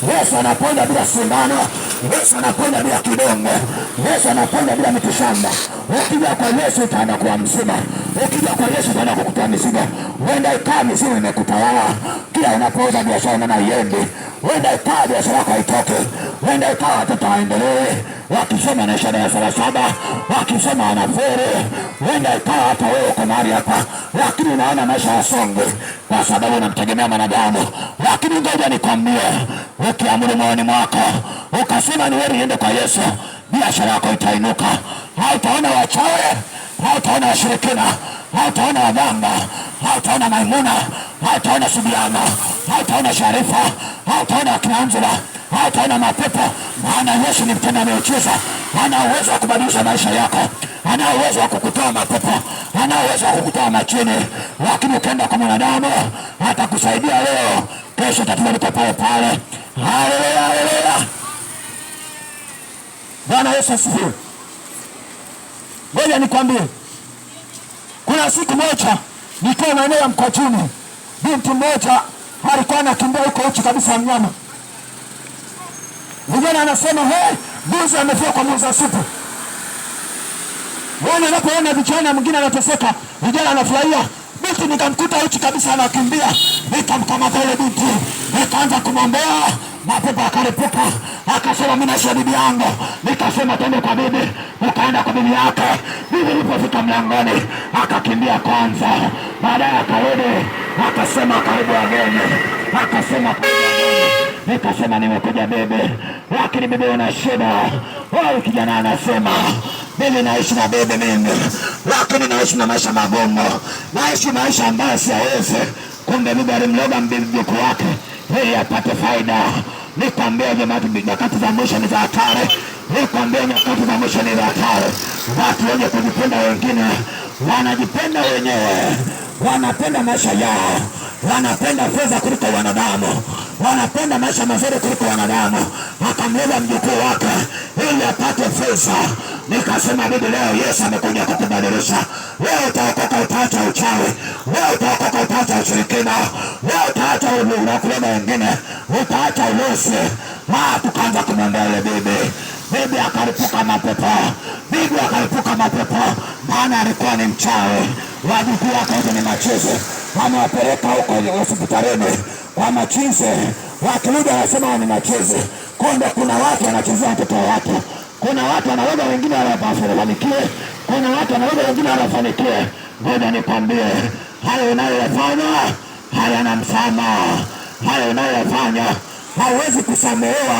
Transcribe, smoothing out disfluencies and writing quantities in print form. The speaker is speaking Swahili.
Yesu anaponya bila sindano. Yesu anaponya bila kidonge. Yesu anaponya bila mitishamba. Ukija kwa Yesu utaenda kuwa mzima. Ukija kwa Yesu utaenda kukutoa mizigo. Wenda ikawa mizigo imekutawala. Kila unapouza biashara na iendi. Wenda ikawa biashara yako haitoke. Wenda ikawa watoto waendelee wakisoma na shahada ya 7 wakisoma wanaferi. Wenda ikawa hata wewe uko mahali hapa, lakini unaona maisha yasonge kwa sababu unamtegemea mwanadamu. Lakini ngoja nikwambie, ukiamuru moyoni mwako ukasema ni wewe niende kwa Yesu, biashara yako itainuka. Hautaona wachawi, hautaona washirikina, hautaona waganga, hautaona Maimuna, hautaona Subiana, hautaona Sharifa, hautaona akina Angela, hautaona mapepo. Maana Yesu ni mtenda miujiza. Ana uwezo wa kubadilisha maisha yako. Ana uwezo wa kukutoa mapepo. Ana uwezo wa kukutoa machini. Lakini ukienda kwa mwanadamu atakusaidia leo, kesho tatizo liko pale pale. Haleluya, haleluya. Bwana Yesu asifiwe. Ngoja nikwambie, kuna siku moja nikiwa maeneo ya Mkwajuni, binti mmoja alikuwa anakimbia huko uchi kabisa mnyama. Vijana anasema mbuzi amefia kwa muuza supu. Wana anapoona vijana mwingine anateseka, vijana anafurahia. Binti nikamkuta uchi kabisa anakimbia, nikamkamata ile binti, nikaanza kumwombea, mapepo akaripuka. Akasema mimi na bibi yangu. Nikasema twende kwa bibi. Nikaenda kwa bibi yake. Bibi nilipofika mlangoni akakimbia kwanza, baadaye akarudi akasema karibu wageni. Akasema karibu wageni. Nikasema nimekuja bibi, lakini bibi una shida. Wao kijana anasema mimi naishi na bibi mimi, lakini naishi na maisha magumu, naishi maisha ambayo siyawezi. Kumbe bibi alimloga mjukuu wake ili apate faida. Nikwambia jamani, nyakati za mwisho ni za hatari. Nikwambia nyakati za mwisho ni za hatari. Watu wenye kujipenda wengine wanajipenda wenyewe, wanapenda maisha yao, wanapenda fedha kuliko wanadamu, wanapenda maisha mazuri kuliko wanadamu. Akamloga mjukuu wake ili apate fedha. Nikasema bibi, leo Yesu amekuja kukubadilisha. Leo utaokoka, utaacha uchawi. Leo utaokoka, utaacha ushirikina. Leo utaacha unakuloga wengine, utaacha ulosi. Tukaanza kumwambia ile bibi. Bibi akalipuka mapepo. Bibi akalipuka mapepo, maana alikuwa ni mchawi. Wajukuu wake wote ni machizi, wamewapeleka huko hospitalini kwa machizi. Wakirudi wanasema ni machizi. Kumbe kuna watu wanachezea watoto wa watu. Kuna watu wanaweza wengine wanafanikiwe. Kuna watu wanaweza wengine wanafanikiwe. Ngoja nikwambie, hayo unayoyafanya hayana msamaha. Hayo unayoyafanya hauwezi kusamehewa.